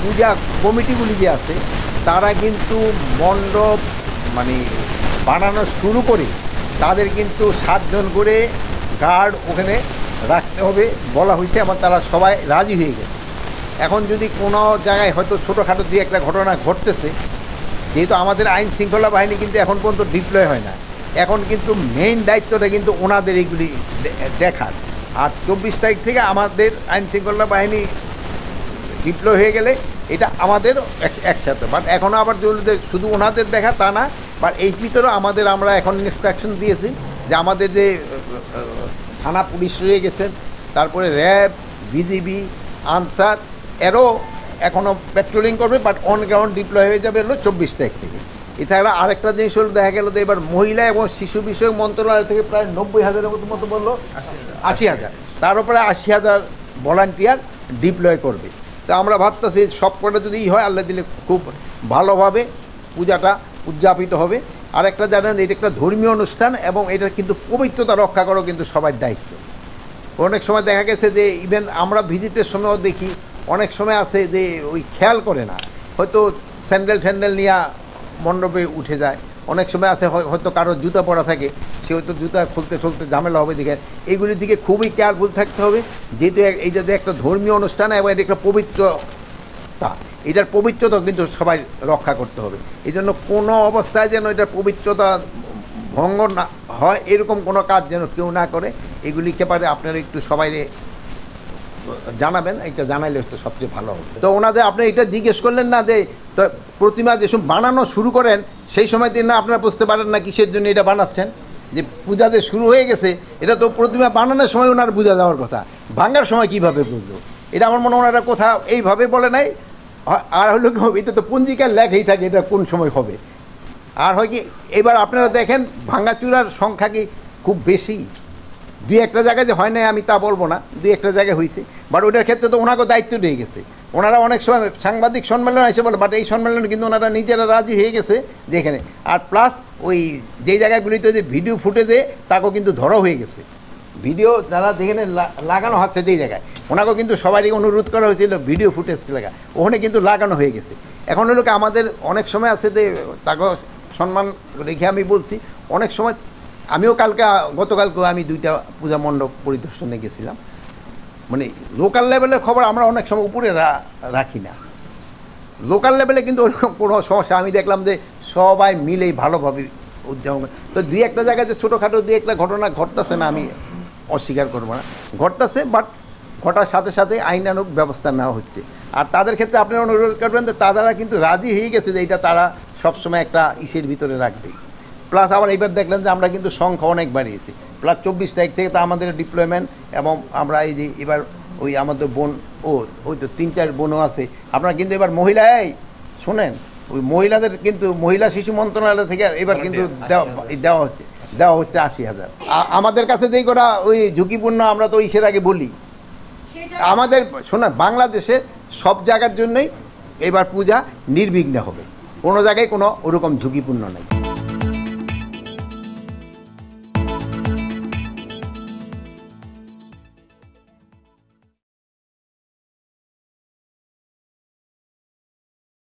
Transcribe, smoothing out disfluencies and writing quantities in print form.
পূজা কমিটিগুলি যে আছে তারা কিন্তু মণ্ডপ মানে বানানো শুরু করে তাদের কিন্তু 7 জন করে গার্ড ওখানে রাখতে হবে বলা হয়েছে, এবং তারা সবাই রাজি হয়ে গেছে। এখন যদি কোনো জায়গায় হয়তো ছোটোখাটো দিয়ে একটা ঘটনা ঘটতেছে, যেহেতু আমাদের আইন শৃঙ্খলা বাহিনী কিন্তু এখন পর্যন্ত ডিপ্লয় হয় না, এখন কিন্তু মেইন দায়িত্বটা কিন্তু ওনাদের এইগুলি দেখার। আর 24 তারিখ থেকে আমাদের আইন শৃঙ্খলা বাহিনী ডিপ্লয় হয়ে গেলে এটা আমাদের একসাথে, বাট এখনও আবার শুধু ওনাদের দেখা তা না, বাট এই ভিতরেও আমরা এখন ইনস্ট্রাকশন দিয়েছি যে আমাদের যে থানা পুলিশ রয়ে গেছেন, তারপরে র্যাব, বিজিবি, আনসার এরও এখনও পেট্রোলিং করবে, বাট অন গ্রাউন্ড ডিপ্লয় হয়ে যাবে হলো 24 তারিখ থেকে। এছাড়া আরেকটা জিনিস হলো দেখা গেল যে এবার মহিলা এবং শিশু বিষয়ক মন্ত্রণালয় থেকে প্রায় 90,000-এর মতো বললো 80,000, তার উপরে 80,000 ভলান্টিয়ার ডিপ্লয় করবে। তো আমরা ভাবতেছি সব কটা যদি হয় আল্লাহ দিলে খুব ভালোভাবে পূজাটা উদযাপিত হবে। আর একটা জানেন এটা একটা ধর্মীয় অনুষ্ঠান, এবং এটার কিন্তু পবিত্রতা রক্ষা করাও কিন্তু সবার দায়িত্ব। অনেক সময় দেখা গেছে যে ইভেন আমরা ভিজিটের সময়ও দেখি অনেক সময় আছে যে ওই খেয়াল করে না, হয়তো স্যান্ডেল নিয়ে মণ্ডপে উঠে যায়। অনেক সময় আছে হয়তো কারোর জুতা পরা থাকে, সে হয়তো জুতা খুলতে ঝামেলা হবে। দেখেন এইগুলির দিকে খুবই কেয়ারফুল থাকতে হবে, যেহেতু এইটা যে একটা ধর্মীয় অনুষ্ঠান এবং এটা একটা পবিত্রতা, এটার পবিত্রতা কিন্তু সবাই রক্ষা করতে হবে। এই জন্য কোনো অবস্থায় যেন এটার পবিত্রতা ভঙ্গ না হয় এরকম কোনো কাজ যেন কেউ না করে, এগুলিকে পারে আপনারা একটু সবাই জানাবেন। এটা জানাইলে একটু সবচেয়ে ভালো হবে। তো ওনাদের আপনি এটা জিজ্ঞেস করলেন না যে তো প্রতিমা যেসব বানানো শুরু করেন সেই সময় দিন না আপনারা বুঝতে পারেন না কিসের জন্য এটা বানাচ্ছেন, যে পূজা যে শুরু হয়ে গেছে এটা তো প্রতিমা বানানোর সময় ওনার বোঝা যাওয়ার কথা, ভাঙার সময় কীভাবে বুঝলো? এটা আমার মনে হয় ওনারা কোথাও এইভাবে বলে নাই। আর হলো এটা তো পঞ্জিকার লেখাই থাকে এটা কোন সময় হবে। আর হয় কি এবার আপনারা দেখেন ভাঙাচুরার সংখ্যা কি খুব বেশি? 2-1টা জায়গায় যে হয় নাই আমি তা বলবো না, 2-1টা জায়গায় হয়েছে, বাট ওইটার ক্ষেত্রে তো ওনাকেও দায়িত্ব দিয়ে গেছে। ওনারা অনেক সময় সাংবাদিক সম্মেলন এসে বলে, বাট এই সম্মেলনে কিন্তু ওনারা নিজেরা রাজি হয়ে গেছে যেখানে। আর প্লাস ওই যেই জায়গাগুলিতে যে ভিডিও ফুটেজে তাকেও কিন্তু ধরা হয়ে গেছে, ভিডিও যারা যেখানে লাগানো হচ্ছে যেই জায়গায় ওনাকেও কিন্তু সবারই অনুরোধ করা হয়েছিল ভিডিও ফুটেজ লাগা, ওখানে কিন্তু লাগানো হয়ে গেছে। এখন হলো কি আমাদের অনেক সময় আছে যে তাকেও সম্মান রেখে আমি বলছি, অনেক সময় আমিও গতকালকে আমি 2টা পূজা মণ্ডপ পরিদর্শনে গেছিলাম। মানে লোকাল লেভেলের খবর আমরা অনেক সময় উপরে রাখি না, লোকাল লেভেলে কিন্তু ওরকম কোনো সমস্যা আমি দেখলাম যে সবাই মিলেই ভালোভাবে উদযাপন। তো 2-1টা জায়গায় যে ছোটোখাটো 2-1টা ঘটনা ঘটতেছে না, আমি অস্বীকার করবো না, ঘটতেছে, বাট ঘটার সাথে সাথে আইনানুগ ব্যবস্থা নেওয়া হচ্ছে। আর তাদের ক্ষেত্রে আপনারা অনুরোধ করবেন যে তারা কিন্তু রাজি হয়ে গেছে যে এটা তারা সবসময় একটা ইসের ভিতরে রাখবে। প্লাস আবার এইবার দেখলেন যে আমরা কিন্তু সংখ্যা অনেক বাড়িয়েছি, প্লাস 24 তারিখ থেকে তো আমাদের ডিপ্লয়মেন্ট, এবং আমরা এই যে এবার ওই আমাদের বোন ওই তো 3-4 বোনও আছে। আপনারা কিন্তু এবার মহিলাই শোনেন, ওই মহিলাদের কিন্তু মহিলা শিশু মন্ত্রণালয় থেকে এবার কিন্তু দেওয়া হচ্ছে 80,000। আমাদের কাছে যেই করা ওই ঝুঁকিপূর্ণ আমরা তো ইসের আগে বলি, আমাদের শোনা বাংলাদেশের সব জায়গার জন্যই এবার পূজা নির্বিঘ্ন হবে, কোনো জায়গায় কোনো ওরকম ঝুঁকিপূর্ণ নেই।